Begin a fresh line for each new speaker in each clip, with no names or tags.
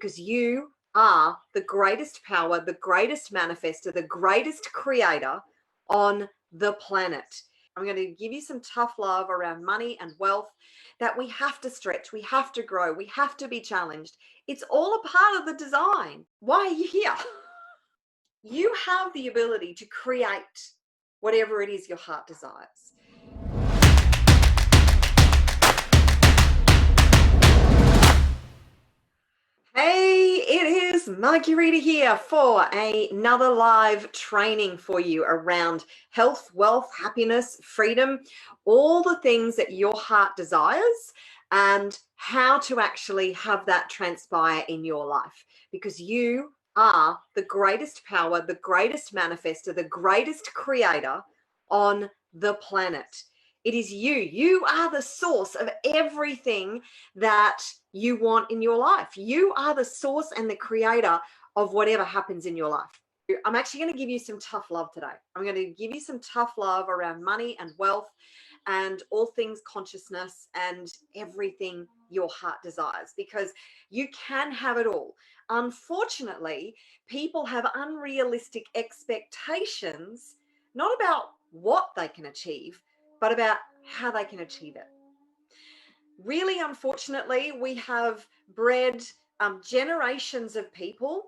because you are the greatest power, the greatest manifester, the greatest creator on the planet. I'm going to give you some tough love around money and wealth that we have to stretch, we have to grow, we have to be challenged. It's all a part of the design. Why are you here? You have the ability to create whatever it is your heart desires. Hey, it is Marguerita here for another live training for you around health, wealth, happiness, freedom, all the things that your heart desires and how to actually have that transpire in your life, because you are the greatest power, the greatest manifester, the greatest creator on the planet. It is you. You are the source of everything that you want in your life. You are the source and the creator of whatever happens in your life. I'm actually going to give you some tough love today. I'm going to give you some tough love around money and wealth and all things consciousness and everything your heart desires, because you can have it all. Unfortunately, people have unrealistic expectations, not about what they can achieve, but about how they can achieve it. Really, unfortunately, we have bred generations of people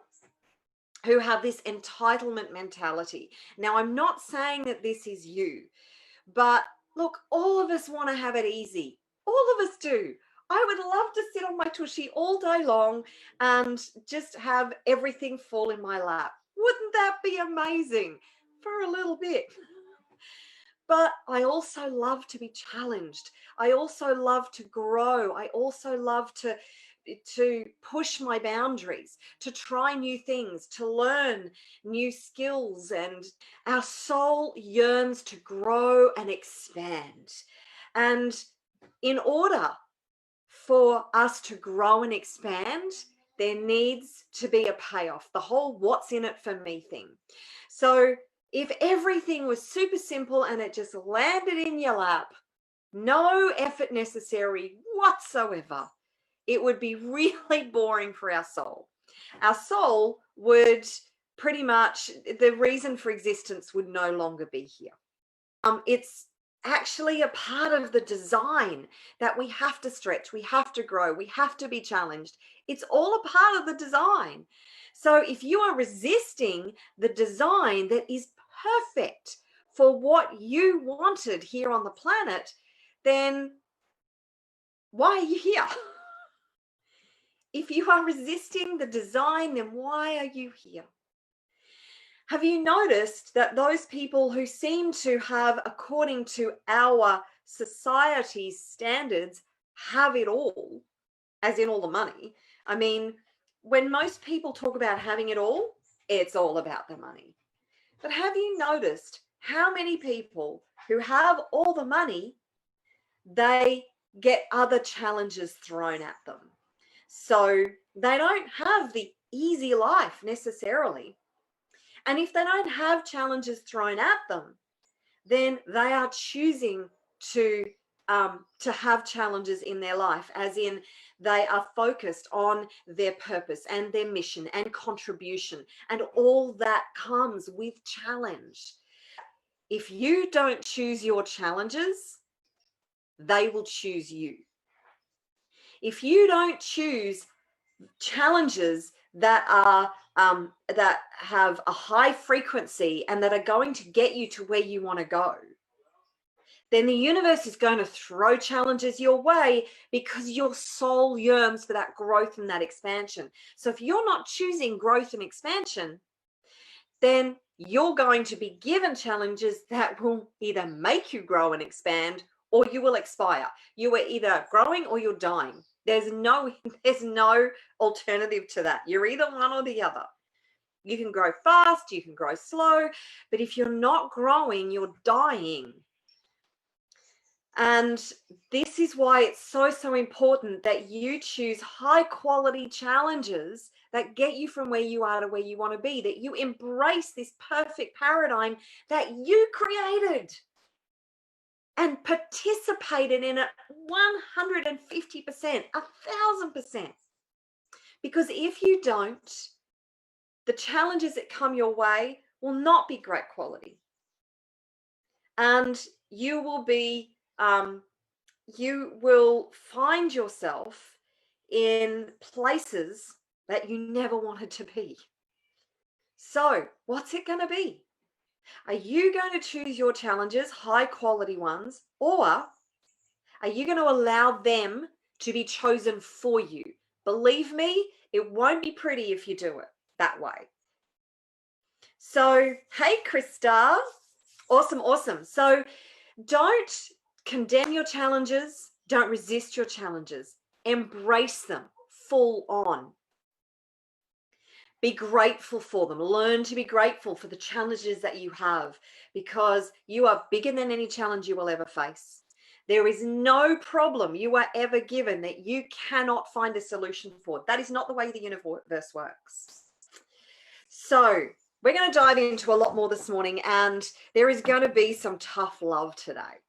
who have this entitlement mentality. Now, I'm not saying that this is you, but look, all of us want to have it easy. All of us do. I would love to sit on my tushy all day long and just have everything fall in my lap. Wouldn't that be amazing for a little bit? But I also love to be challenged. I also love to grow. I also love to push my boundaries, to try new things, to learn new skills. And our soul yearns to grow and expand. And in order for us to grow and expand, there needs to be a payoff, the whole what's in it for me thing. So if everything was super simple and it just landed in your lap, no effort necessary whatsoever, it would be really boring for our soul. Our soul would pretty much, the reason for existence would no longer be here. It's actually a part of the design that we have to stretch, we have to grow, we have to be challenged. It's all a part of the design. So if you are resisting the design that is perfect for what you wanted here on the planet, then why are you here? If you are resisting the design, then why are you here? Have you noticed that those people who seem to have, according to our society's standards, have it all, as in all the money? I mean, when most people talk about having it all, it's all about the money. But have you noticed how many people who have all the money, they get other challenges thrown at them? So they don't have the easy life necessarily. And if they don't have challenges thrown at them, then they are choosing to have challenges in their life, as in they are focused on their purpose and their mission and contribution, and all that comes with challenge. If you don't choose your challenges, they will choose you. If you don't choose challenges that are that have a high frequency and that are going to get you to where you want to go, then the universe is going to throw challenges your way because your soul yearns for that growth and that expansion. So if you're not choosing growth and expansion, then you're going to be given challenges that will either make you grow and expand, or you will expire. You are either growing or you're dying. There's no alternative to that. You're either one or the other. You can grow fast, you can grow slow, but if you're not growing, you're dying. And this is why it's so important that you choose high quality challenges that get you from where you are to where you want to be, that you embrace this perfect paradigm that you created and participated in it 150%, 1,000%. Because if you don't, the challenges that come your way will not be great quality. And you will be, you will find yourself in places that you never wanted to be. So, what's it going to be? Are you going to choose your challenges, high quality ones, or are you going to allow them to be chosen for you? Believe me, it won't be pretty if you do it that way. So, hey, Krista. Awesome, awesome. So, don't condemn your challenges. Don't resist your challenges. Embrace them full on. Be grateful for them. Learn to be grateful for the challenges that you have, because you are bigger than any challenge you will ever face. There is no problem you are ever given that you cannot find a solution for. That is not the way the universe works. So we're going to dive into a lot more this morning, and there is going to be some tough love today.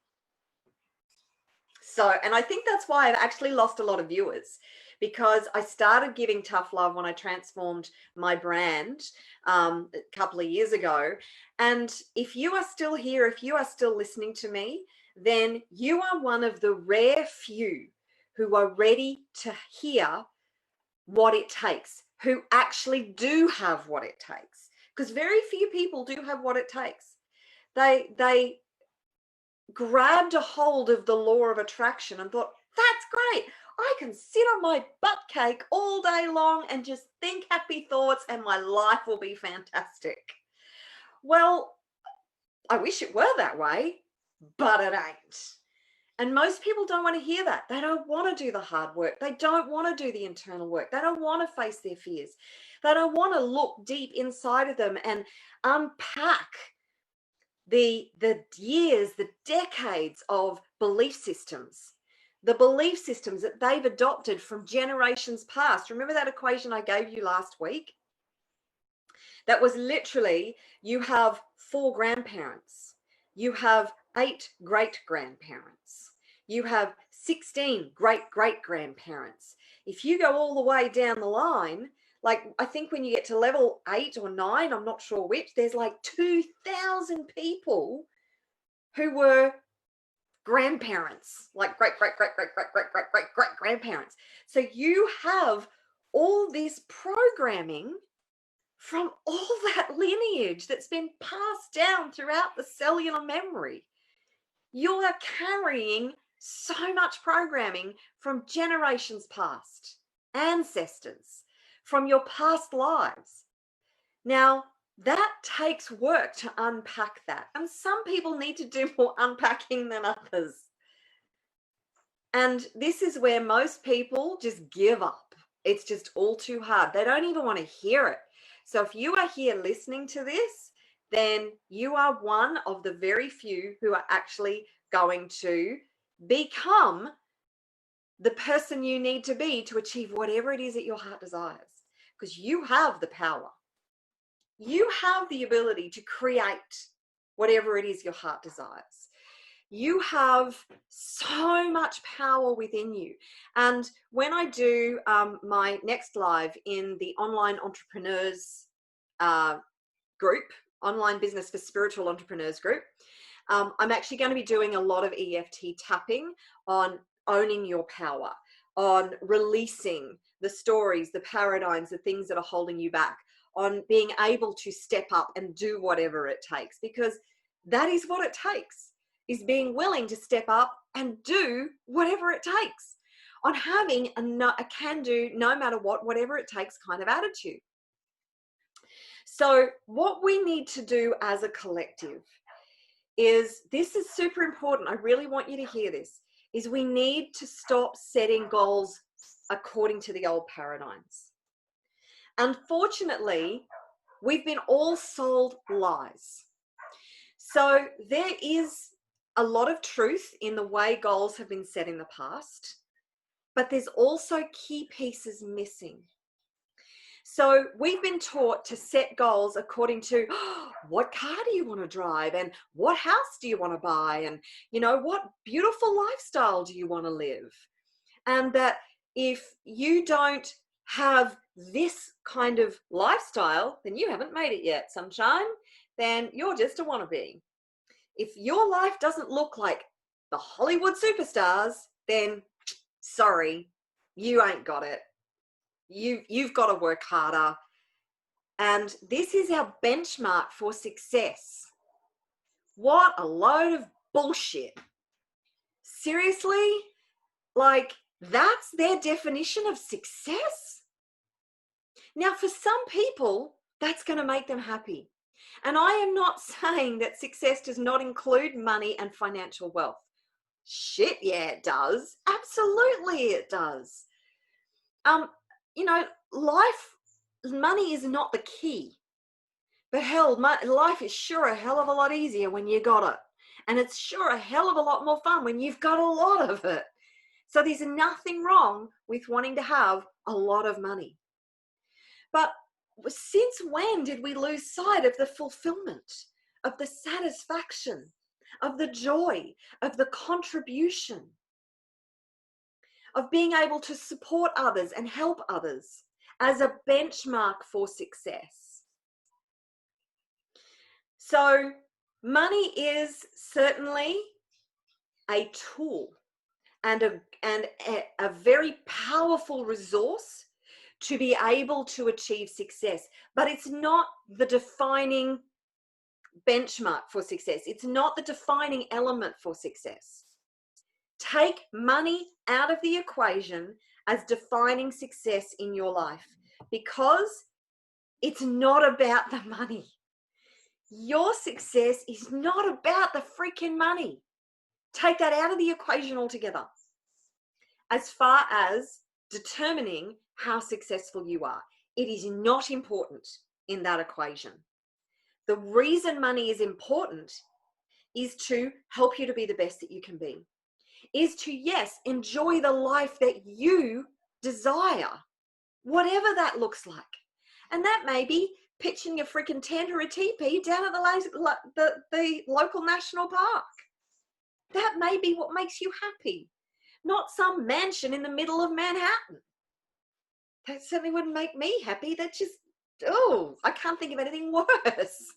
So, and I think that's why I've actually lost a lot of viewers, because I started giving tough love when I transformed my brand a couple of years ago. And if you are still here, if you are still listening to me, then you are one of the rare few who are ready to hear what it takes, who actually do have what it takes. Because very few people do have what it takes. They grabbed a hold of the law of attraction and thought, that's great. I can sit on my butt cake all day long and just think happy thoughts and my life will be fantastic. Well, I wish it were that way, but it ain't. And most people don't want to hear that. They don't want to do the hard work. They don't want to do the internal work. They don't want to face their fears. They don't want to look deep inside of them and unpack the years, the decades of belief systems, the belief systems that they've adopted from generations past. Remember that equation I gave you last week? That was literally, you have 4 grandparents, you have 8 great-grandparents, you have 16 great-great-grandparents. If you go all the way down the line, like I think when you get to level 8 or 9, I'm not sure which, there's like 2,000 people who were grandparents, like great-great-great-great-great-great-great-great-grandparents. So you have all this programming from all that lineage that's been passed down throughout the cellular memory. You are carrying so much programming from generations past, ancestors, from your past lives. Now, that takes work to unpack that. And some people need to do more unpacking than others. And this is where most people just give up. It's just all too hard. They don't even want to hear it. So if you are here listening to this, then you are one of the very few who are actually going to become the person you need to be to achieve whatever it is that your heart desires. Because you have the power. You have the ability to create whatever it is your heart desires. You have so much power within you. And when I do my next live in the online entrepreneurs group, online business for spiritual entrepreneurs group, I'm actually going to be doing a lot of EFT tapping on owning your power, on releasing the stories, the paradigms, the things that are holding you back, on being able to step up and do whatever it takes, because that is what it takes, is being willing to step up and do whatever it takes, on having a can-do, no matter what, whatever it takes kind of attitude. So what we need to do as a collective is, this is super important, I really want you to hear this, is we need to stop setting goals according to the old paradigms. Unfortunately, we've been all sold lies. So there is a lot of truth in the way goals have been set in the past, but there's also key pieces missing. So we've been taught to set goals according to what car do you want to drive, and what house do you want to buy, and what beautiful lifestyle do you want to live, and that if you don't have this kind of lifestyle, then you haven't made it yet, sunshine. Then you're just a wannabe. If your life doesn't look like the Hollywood superstars, then sorry, you ain't got it. You've got to work harder. And this is our benchmark for success. What a load of bullshit. Seriously? Like, that's their definition of success? Now, for some people, that's going to make them happy. And I am not saying that success does not include money and financial wealth. Shit, yeah, it does. Absolutely, it does. You know, money is not the key. But hell, life is sure a hell of a lot easier when you got it. And it's sure a hell of a lot more fun when you've got a lot of it. So there's nothing wrong with wanting to have a lot of money. But since when did we lose sight of the fulfillment, of the satisfaction, of the joy, of the contribution, of being able to support others and help others as a benchmark for success? So money is certainly a tool and a very powerful resource to be able to achieve success, but it's not the defining benchmark for success. It's not the defining element for success. Take money out of the equation as defining success in your life, because it's not about the money. Your success is not about the freaking money. Take that out of the equation altogether. As far as determining how successful you are, it is not important in that equation. The reason money is important is to help you to be the best that you can be, is to, yes, enjoy the life that you desire, whatever that looks like. And that may be pitching a freaking tent or a teepee down at the local national park. That may be what makes you happy, not some mansion in the middle of Manhattan. That certainly wouldn't make me happy. That just, I can't think of anything worse.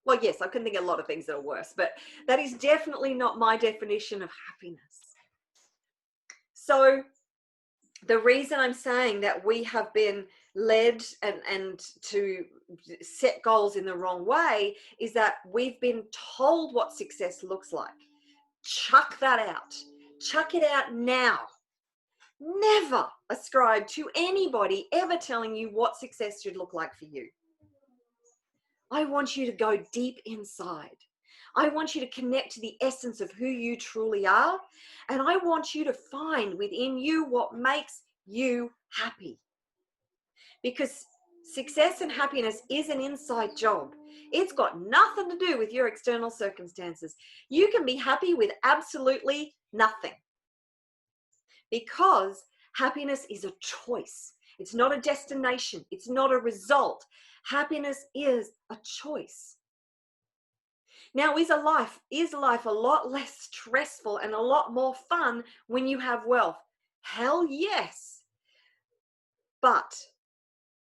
Well, yes, I can think of a lot of things that are worse, but that is definitely not my definition of happiness. So the reason I'm saying that we have been led and to set goals in the wrong way is that we've been told what success looks like. Chuck that out. Chuck it out now. Never ascribe to anybody ever telling you what success should look like for you. I want you to go deep inside. I want you to connect to the essence of who you truly are. And I want you to find within you what makes you happy. Because success and happiness is an inside job. It's got nothing to do with your external circumstances. You can be happy with absolutely nothing. Because happiness is a choice. It's not a destination. It's not a result. Happiness is a choice. Now, is life a lot less stressful and a lot more fun when you have wealth? Hell yes. But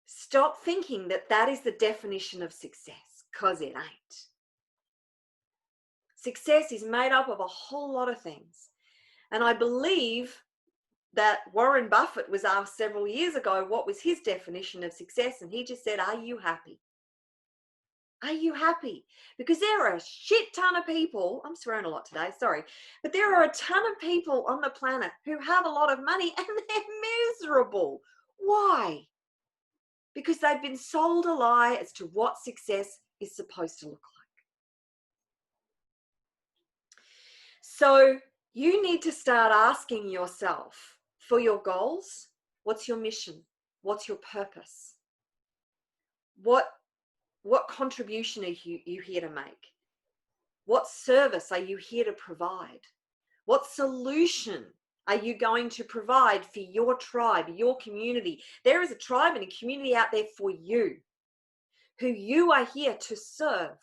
stop thinking that that is the definition of success, because it ain't. Success is made up of a whole lot of things. And I believe that Warren Buffett was asked several years ago what was his definition of success, and he just said, are you happy? Are you happy? Because there are a shit ton of people, I'm swearing a lot today, sorry, but there are a ton of people on the planet who have a lot of money and they're miserable. Why? Because they've been sold a lie as to what success is supposed to look like. So you need to start asking yourself for your goals, what's your mission? What's your purpose? What contribution are you here to make? What service are you here to provide? What solution are you going to provide for your tribe, your community? There is a tribe and a community out there for you, who you are here to serve.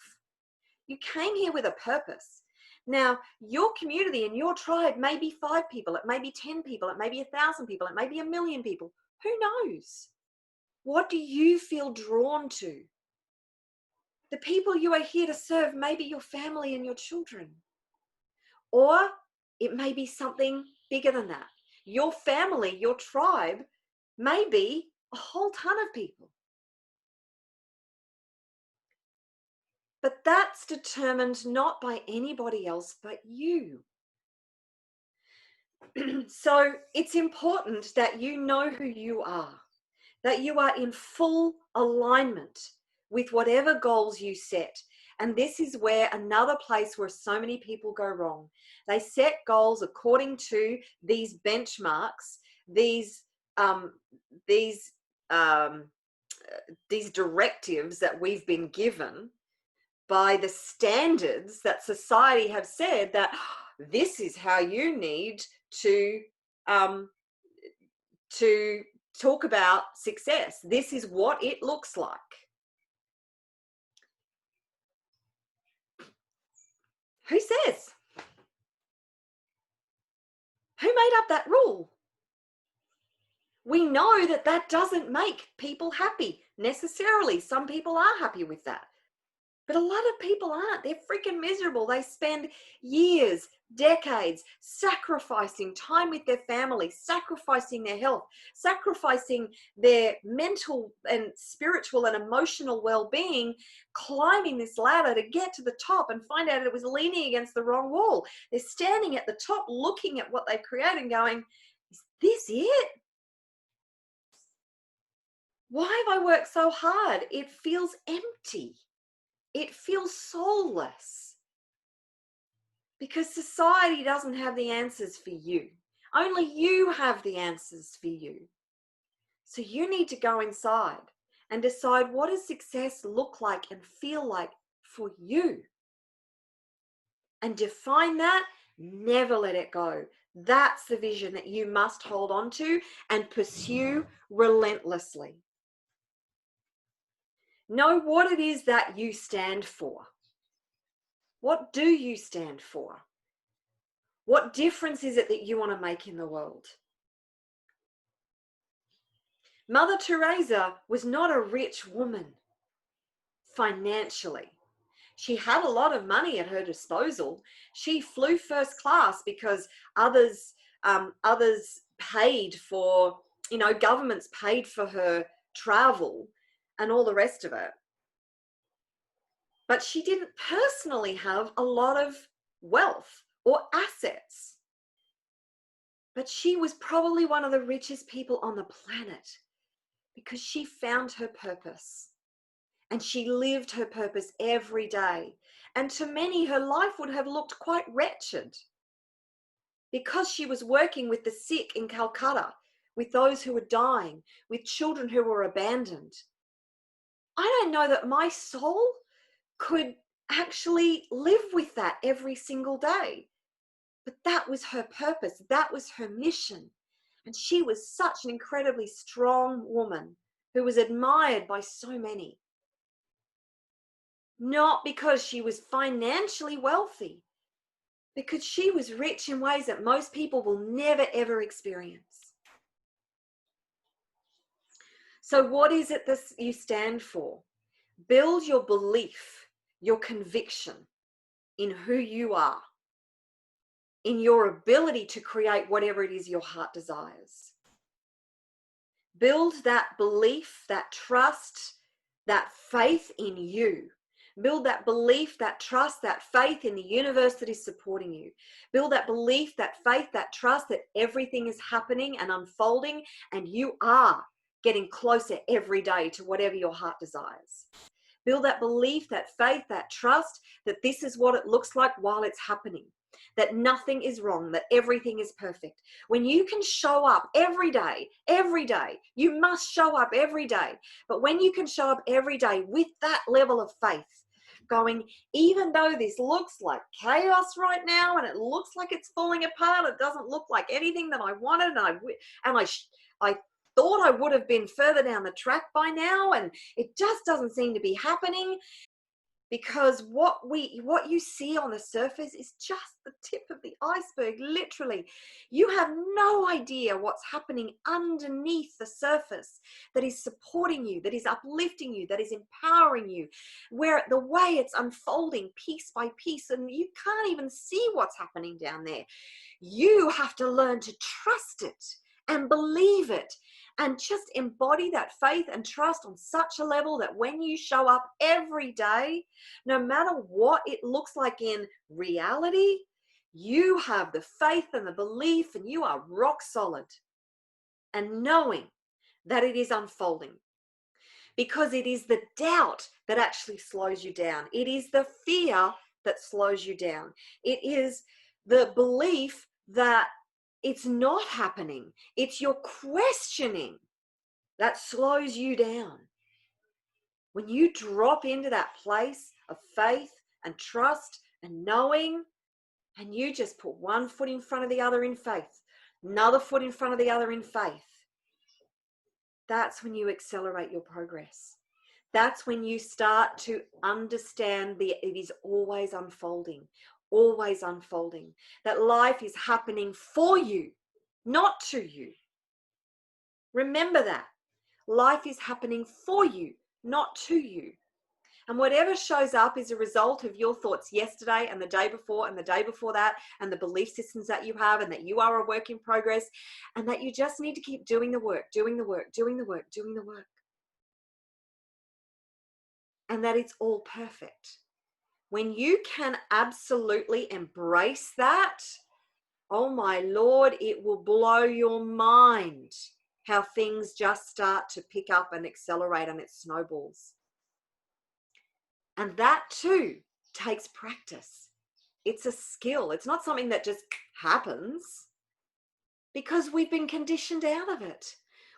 You came here with a purpose. Now, your community and your tribe may be 5 people, it may be 10 people, it may be 1,000 people, it may be 1,000,000 people. Who knows? What do you feel drawn to? The people you are here to serve may be your family and your children. Or it may be something bigger than that. Your family, your tribe, may be a whole ton of people. But that's determined not by anybody else but you. So it's important that you know who you are, that you are in full alignment with whatever goals you set. And this is where another place where so many people go wrong. They set goals according to these benchmarks, these directives that we've been given by the standards that society have said that this is how you need to talk about success. This is what it looks like. Who says? Who made up that rule? We know that that doesn't make people happy necessarily. Some people are happy with that. But a lot of people aren't. They're freaking miserable. They spend years, decades sacrificing time with their family, sacrificing their health, sacrificing their mental and spiritual and emotional well-being, climbing this ladder to get to the top and find out it was leaning against the wrong wall. They're standing at the top looking at what they've created and going, is this it? Why have I worked so hard? It feels empty. It feels soulless because society doesn't have the answers for you. Only you have the answers for you. So you need to go inside and decide, what does success look like and feel like for you? And define that, never let it go. That's the vision that you must hold on to and pursue relentlessly. Know what it is that you stand for. What do you stand for? What difference is it that you want to make in the world? Mother Teresa was not a rich woman financially. She had a lot of money at her disposal. She flew first class because others paid for, governments paid for her travel and all the rest of it. But she didn't personally have a lot of wealth or assets. But she was probably one of the richest people on the planet because she found her purpose and she lived her purpose every day. And to many, her life would have looked quite wretched because she was working with the sick in Calcutta, with those who were dying, with children who were abandoned. I don't know that my soul could actually live with that every single day. But that was her purpose. That was her mission. And she was such an incredibly strong woman who was admired by so many. Not because she was financially wealthy, because she was rich in ways that most people will never, ever experience. So what is it that you stand for? Build your belief, your conviction in who you are, in your ability to create whatever it is your heart desires. Build that belief, that trust, that faith in you. Build that belief, that trust, that faith in the universe that is supporting you. Build that belief, that faith, that trust that everything is happening and unfolding and you are getting closer every day to whatever your heart desires. Build that belief, that faith, that trust that this is what it looks like while it's happening. That nothing is wrong, that everything is perfect. When you can show up every day, you must show up every day. But when you can show up every day with that level of faith, going, even though this looks like chaos right now and it looks like it's falling apart, it doesn't look like anything that I wanted, and I thought I would have been further down the track by now, and it just doesn't seem to be happening. because what you see on the surface is just the tip of the iceberg. Literally, you have no idea what's happening underneath the surface that is supporting you, that is uplifting you, that is empowering you, where the way it's unfolding piece by piece, and you can't even see what's happening down there. You have to learn to trust it and believe it, and just embody that faith and trust on such a level that when you show up every day, no matter what it looks like in reality, you have the faith and the belief, and you are rock solid, and knowing that it is unfolding. Because it is the doubt that actually slows you down. It is the fear that slows you down. It is the belief that it's not happening. It's your questioning that slows you down. When you drop into that place of faith and trust and knowing, and you just put one foot in front of the other in faith, another foot in front of the other in faith, that's when you accelerate your progress. That's when you start to understand it is always unfolding, that life is happening for you, not to you. Remember that. Life is happening for you, not to you. And whatever shows up is a result of your thoughts yesterday and the day before and the day before that, and the belief systems that you have, and that you are a work in progress, and that you just need to keep doing the work, and that it's all perfect. When you can absolutely embrace that, oh my Lord, it will blow your mind how things just start to pick up and accelerate, and it snowballs. And that too takes practice. It's a skill. It's not something that just happens, because we've been conditioned out of it.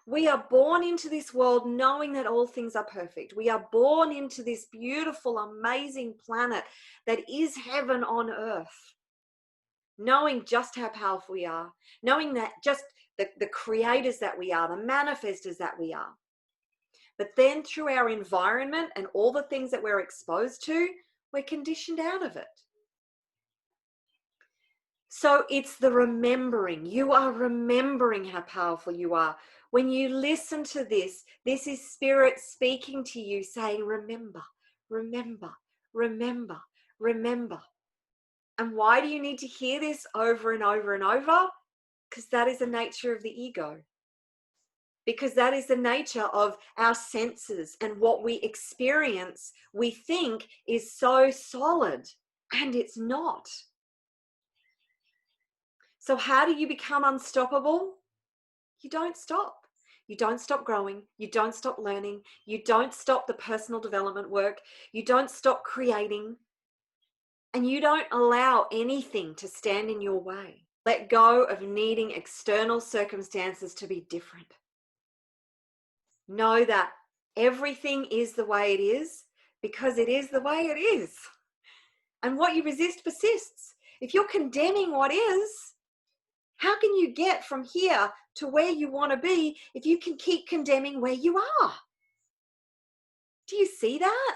We are born into this world knowing that all things are perfect. We are born into this beautiful, amazing planet that is heaven on earth, knowing just how powerful we are, knowing that just the creators that we are, the manifestors that we are. But then through our environment and all the things that we're exposed to, we're conditioned out of it. So it's the remembering. You are remembering how powerful you are. When you listen to this is spirit speaking to you, saying, remember, remember, remember, remember. And why do you need to hear this over and over and over? Because that is the nature of the ego. Because that is the nature of our senses, and what we experience, we think is so solid, and it's not. So how do you become unstoppable? You don't stop. You don't stop growing. You don't stop learning. You don't stop the personal development work. You don't stop creating. And you don't allow anything to stand in your way. Let go of needing external circumstances to be different. Know that everything is the way it is because it is the way it is. And what you resist persists. If you're condemning what is, how can you get from here to where you want to be if you can keep condemning where you are? Do you see that?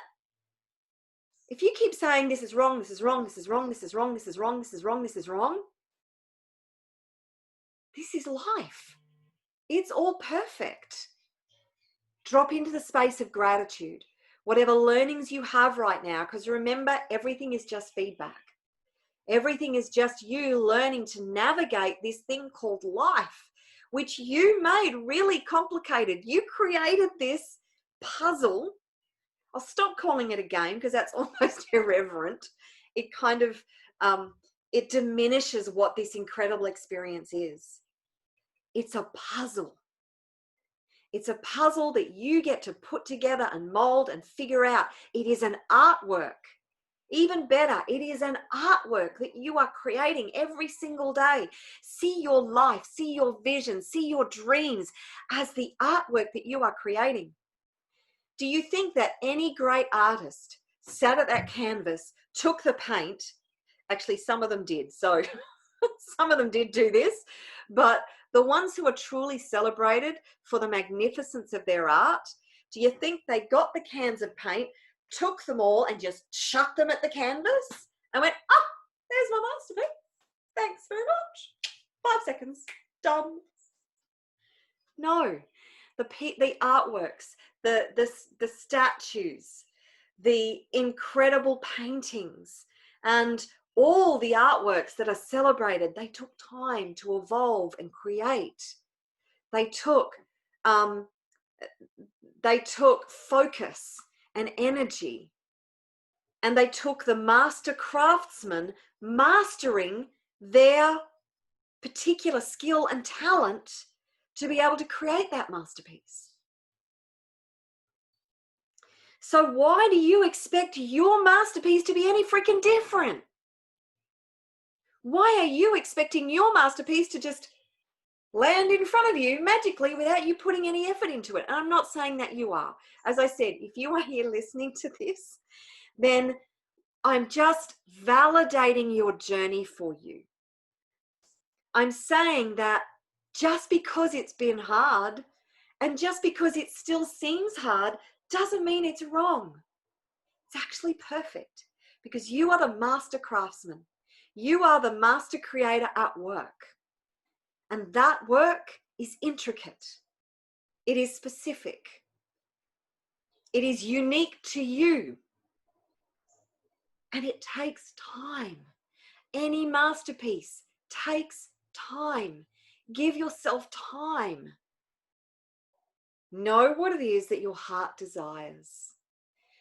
If you keep saying this is wrong, this is wrong, this is wrong, this is wrong, this is wrong, this is wrong, this is wrong, this is life. It's all perfect. Drop into the space of gratitude. Whatever learnings you have right now, because remember, everything is just feedback. Everything is just you learning to navigate this thing called life, which you made really complicated. You created this puzzle. I'll stop calling it a game because that's almost irreverent. It kind of, it diminishes what this incredible experience is. It's a puzzle. It's a puzzle that you get to put together and mold and figure out. It is an artwork. Even better, it is an artwork that you are creating every single day. See your life, see your vision, see your dreams as the artwork that you are creating. Do you think that any great artist sat at that canvas, took the paint? Actually, some of them did. So some of them did do this, but the ones who are truly celebrated for the magnificence of their art, do you think they got the cans of paint, took them all and just chucked them at the canvas and went, oh, there's my masterpiece. Thanks very much. 5 seconds. Done. No, the artworks, the statues, the incredible paintings, and all the artworks that are celebrated, they took time to evolve and create. They took focus and energy, and they took the master craftsmen mastering their particular skill and talent to be able to create that masterpiece. So why do you expect your masterpiece to be any freaking different? Why are you expecting your masterpiece to just land in front of you magically without you putting any effort into it? And I'm not saying that you are. As I said, if you are here listening to this, then I'm just validating your journey for you. I'm saying that just because it's been hard and just because it still seems hard doesn't mean it's wrong. It's actually perfect because you are the master craftsman. You are the master creator at work. And that work is intricate. It is specific. It is unique to you. And it takes time. Any masterpiece takes time. Give yourself time. Know what it is that your heart desires.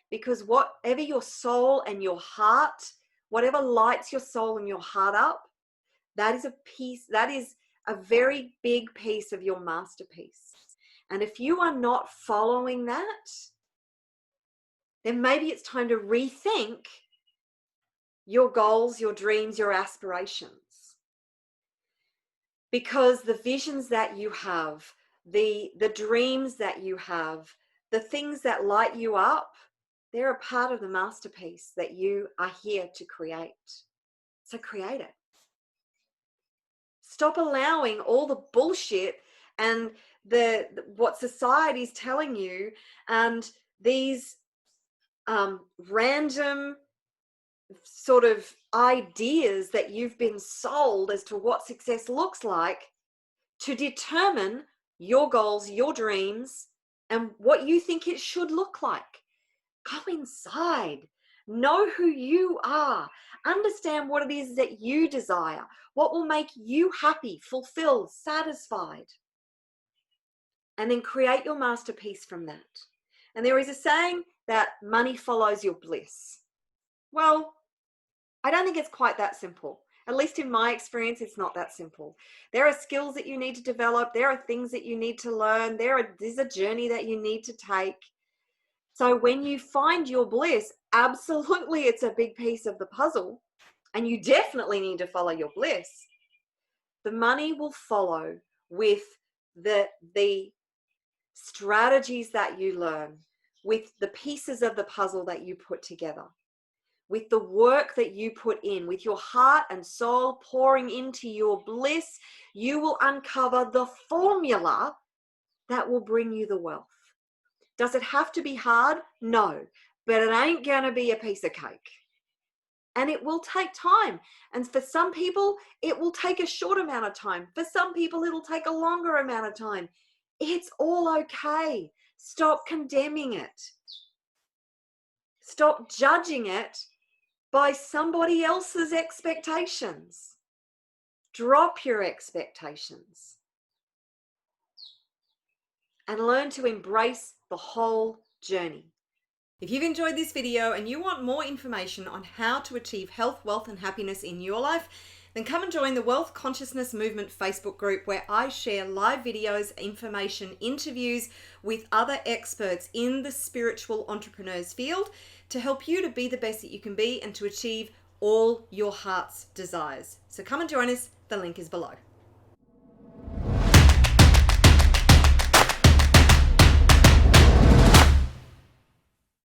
Because whatever your soul and your heart, whatever lights your soul and your heart up, that is a very big piece of your masterpiece. And if you are not following that, then maybe it's time to rethink your goals, your dreams, your aspirations. Because the visions that you have, the dreams that you have, the things that light you up, they're a part of the masterpiece that you are here to create. So create it. Stop allowing all the bullshit and what society's telling you and these random sort of ideas that you've been sold as to what success looks like to determine your goals, your dreams, and what you think it should look like. Go inside. Know who you are. Understand what it is that you desire. What will make you happy, fulfilled, satisfied. And then create your masterpiece from that. And there is a saying that money follows your bliss. Well, I don't think it's quite that simple. At least in my experience, it's not that simple. There are skills that you need to develop. There are things that you need to learn. There's a journey that you need to take. So when you find your bliss, absolutely it's a big piece of the puzzle, and you definitely need to follow your bliss. The money will follow with the strategies that you learn, with the pieces of the puzzle that you put together, with the work that you put in, with your heart and soul pouring into your bliss. You will uncover the formula that will bring you the wealth. Does it have to be hard? No, but it ain't going to be a piece of cake. And it will take time. And for some people, it will take a short amount of time. For some people, it'll take a longer amount of time. It's all okay. Stop condemning it. Stop judging it by somebody else's expectations. Drop your expectations and learn to embrace the whole journey. If you've enjoyed this video and you want more information on how to achieve health, wealth, and happiness in your life, then come and join the Wealth Consciousness Movement Facebook group, where I share live videos, information, interviews with other experts in the spiritual entrepreneurs field to help you to be the best that you can be and to achieve all your heart's desires. So come and join us. The link is below.